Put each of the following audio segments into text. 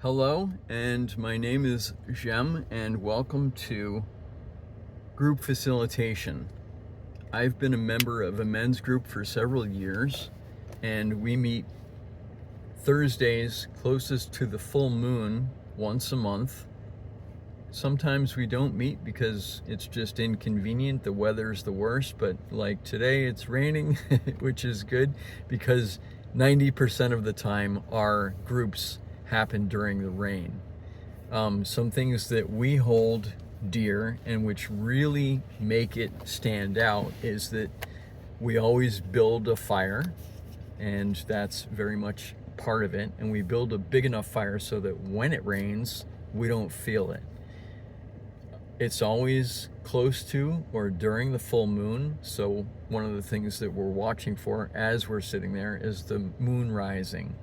Hello, and my name is Jem, and welcome to Group Facilitation. I've been a member of a men's group for several years, and we meet Thursdays closest to the full moon once a month. Sometimes we don't meet because it's just inconvenient, the weather's the worst, but like today it's raining, which is good because 90% of the time our groups happen during the rain. Some things that we hold dear and which really make it stand out is that we always build a fire, and that's very much part of it. And we build a big enough fire so that when it rains, we don't feel it. It's always close to or during the full moon. So one of the things that we're watching for as we're sitting there is the moon rising.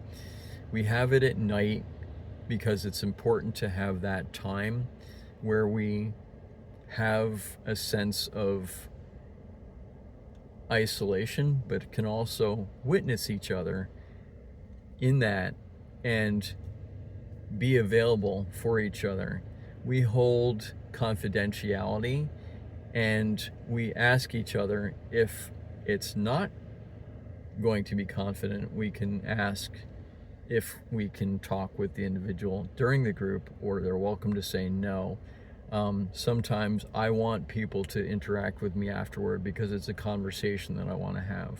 We have it at night because it's important to have that time where we have a sense of isolation, but can also witness each other in that and be available for each other. We hold confidentiality, and we ask each other if it's not going to be confident, we can ask if we can talk with the individual during the group, or they're welcome to say no. Sometimes I want people to interact with me afterward because it's a conversation that I want to have.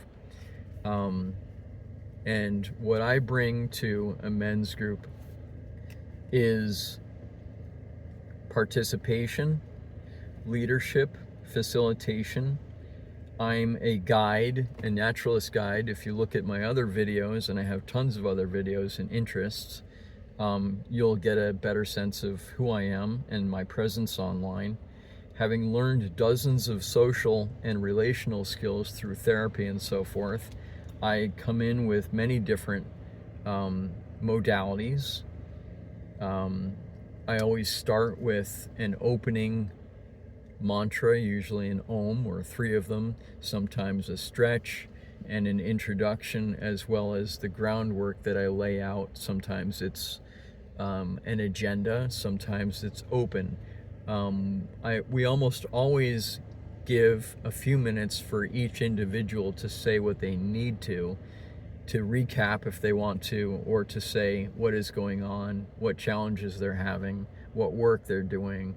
And what I bring to a men's group is participation, leadership, facilitation. I'm a guide, a naturalist guide. If you look at my other videos, and I have tons of other videos and interests, you'll get a better sense of who I am and my presence online. Having learned dozens of social and relational skills through therapy and so forth, I come in with many different modalities. I always start with an opening mantra, usually an Om or three of them, sometimes a stretch and an introduction, as well as the groundwork that I lay out. Sometimes it's an agenda, sometimes it's open. We almost always give a few minutes for each individual to say what they need to recap if they want to, or to say what is going on, what challenges they're having, what work they're doing,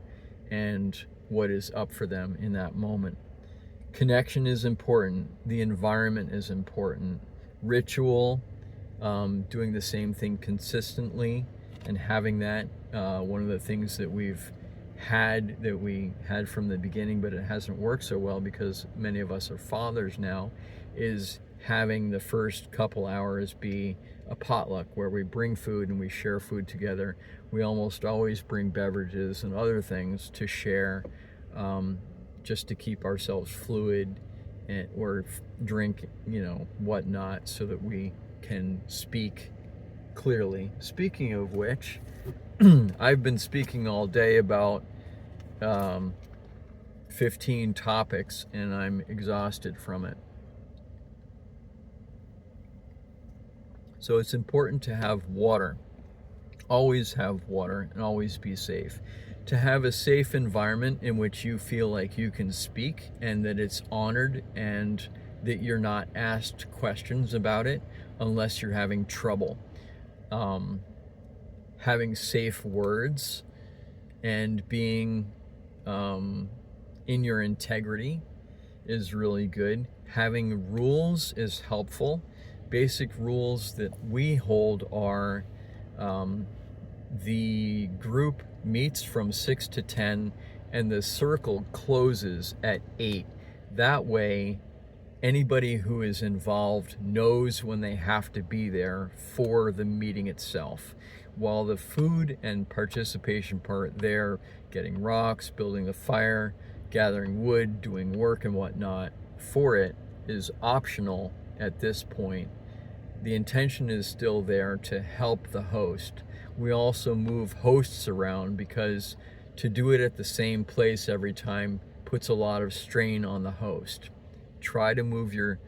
and what is up for them in that moment. Connection is important. The environment is important. Ritual, doing the same thing consistently and having that. One of the things that we had from the beginning, but it hasn't worked so well because many of us are fathers now, is having the first couple hours be a potluck where we bring food and we share food together. We almost always bring beverages and other things to share, just to keep ourselves fluid, or drink, whatnot, so that we can speak clearly. Speaking of which, I've been speaking all day about 15 topics, and I'm exhausted from it. So it's important to have water. Always have water and always be safe. To have a safe environment in which you feel like you can speak and that it's honored and that you're not asked questions about it unless you're having trouble. Having safe words and being in your integrity is really good. Having rules is helpful. Basic rules that we hold are the group meets from 6 to 10 and the circle closes at 8. That way, anybody who is involved knows when they have to be there for the meeting itself. While the food and participation part there, getting rocks, building the fire, gathering wood, doing work and whatnot for it, is optional at this point. The intention is still there to help the host. We also move hosts around because to do it at the same place every time puts a lot of strain on the host. Try to move your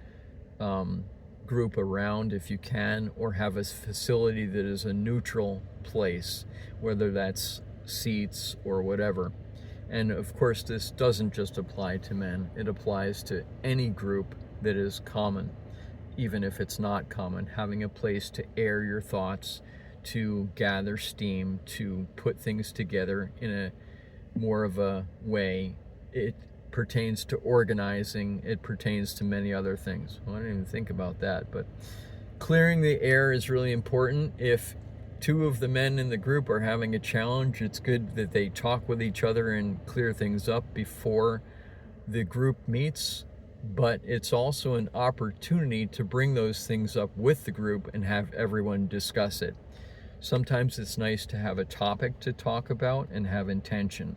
group around if you can, or have a facility that is a neutral place, whether that's seats or whatever. And of course, this doesn't just apply to men, it applies to any group that is common. Even if it's not common, having a place to air your thoughts, to gather steam, to put things together in a more of a way. It pertains to organizing, it pertains to many other things. Well, I didn't even think about that, but clearing the air is really important. If two of the men in the group are having a challenge, it's good that they talk with each other and clear things up before the group meets. But it's also an opportunity to bring those things up with the group and have everyone discuss it. Sometimes it's nice to have a topic to talk about and have intention.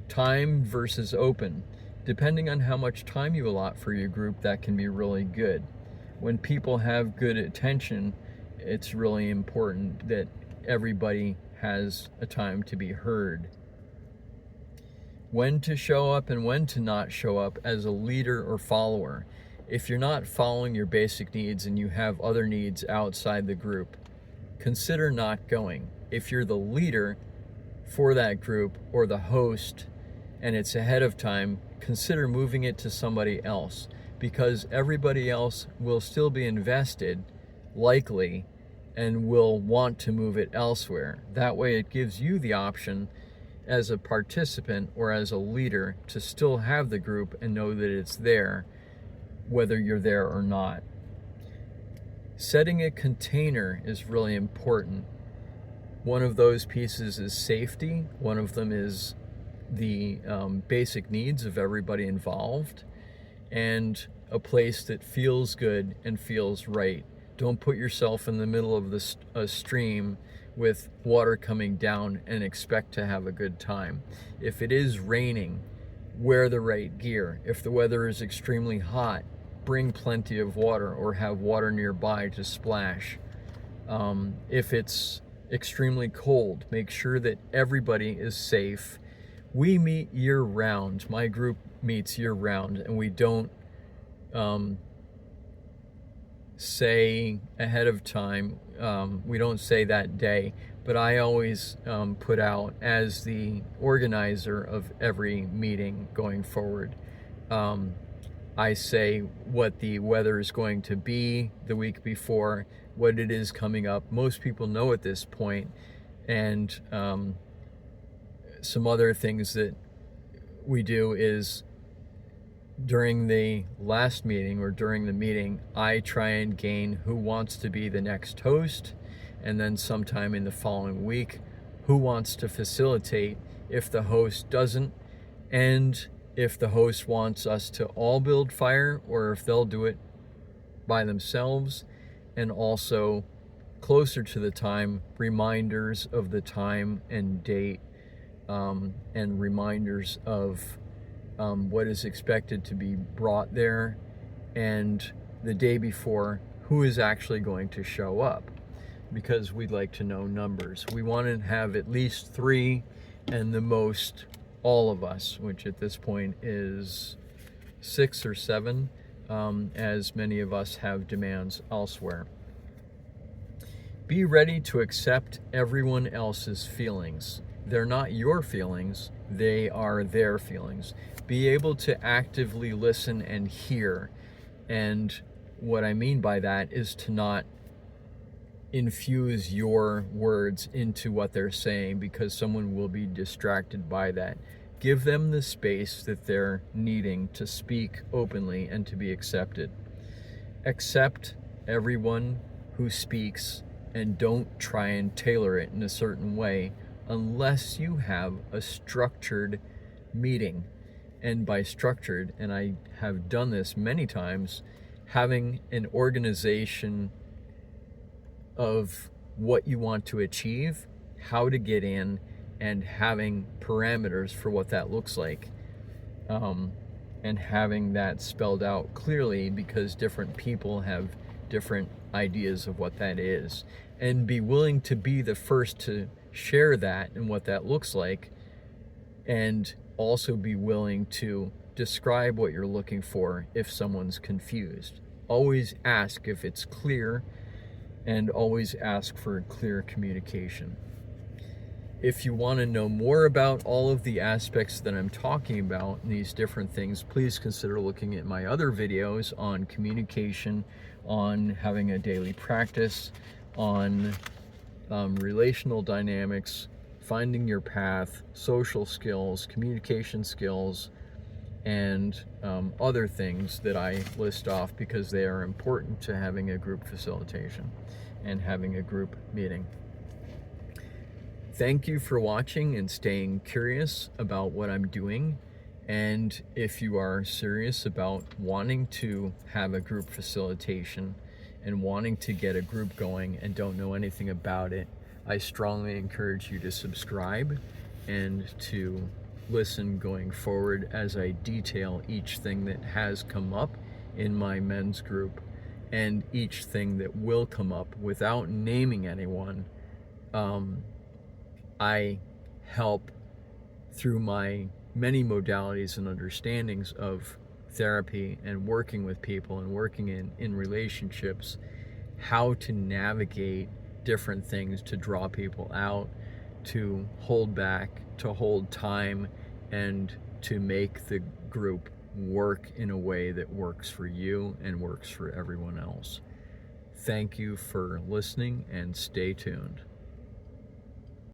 Time versus open. Depending on how much time you allot for your group, that can be really good. When people have good attention, it's really important that everybody has a time to be heard. When to show up and when to not show up as a leader or follower. If you're not following your basic needs and you have other needs outside the group, consider not going. If you're the leader for that group or the host and it's ahead of time, consider moving it to somebody else, because everybody else will still be invested, likely, and will want to move it elsewhere. That way it gives you the option as a participant or as a leader to still have the group and know that it's there, whether you're there or not. Setting a container is really important. One of those pieces is safety. One of them is the basic needs of everybody involved, and a place that feels good and feels right. Don't put yourself in the middle of a stream with water coming down and expect to have a good time. If it is raining, wear the right gear. If the weather is extremely hot, bring plenty of water or have water nearby to splash. If it's extremely cold, make sure that everybody is safe. We meet year-round. My group meets year-round, and we don't say ahead of time, we don't say that day, but I always put out, as the organizer of every meeting going forward, I say what the weather is going to be the week before, what it is coming up. Most people know at this point, and some other things that we do is during the last meeting or during the meeting, I try and gain who wants to be the next host, and then sometime in the following week, who wants to facilitate if the host doesn't, and if the host wants us to all build fire or if they'll do it by themselves. And also, closer to the time, reminders of the time and date, and reminders of what is expected to be brought there, and the day before, who is actually going to show up, because we'd like to know numbers. We want to have at least 3, and the most all of us, which at this point is 6 or 7, as many of us have demands elsewhere. Be ready to accept everyone else's feelings. They're not your feelings, they are their feelings. Be able to actively listen and hear. And what I mean by that is to not infuse your words into what they're saying, because someone will be distracted by that. Give them the space that they're needing to speak openly and to be accepted. Accept everyone who speaks and don't try and tailor it in a certain way unless you have a structured meeting. And by structured, and I have done this many times, having an organization of what you want to achieve, how to get in, and having parameters for what that looks like, and having that spelled out clearly, because different people have different ideas of what that is, and be willing to be the first to share that and what that looks like, and also be willing to describe what you're looking for if someone's confused. always ask if it's clear, and always ask for clear communication. If you want to know more about all of the aspects that I'm talking about, these different things, please consider looking at my other videos on communication, on having a daily practice, on relational dynamics, finding your path, social skills, communication skills, and other things that I list off because they are important to having a group facilitation and having a group meeting. Thank you for watching and staying curious about what I'm doing. And if you are serious about wanting to have a group facilitation and wanting to get a group going and don't know anything about it, I strongly encourage you to subscribe and to listen going forward as I detail each thing that has come up in my men's group and each thing that will come up without naming anyone. I help through my many modalities and understandings of therapy and working with people and working in relationships, how to navigate different things to draw people out, to hold back, to hold time, and to make the group work in a way that works for you and works for everyone else. Thank you for listening and stay tuned.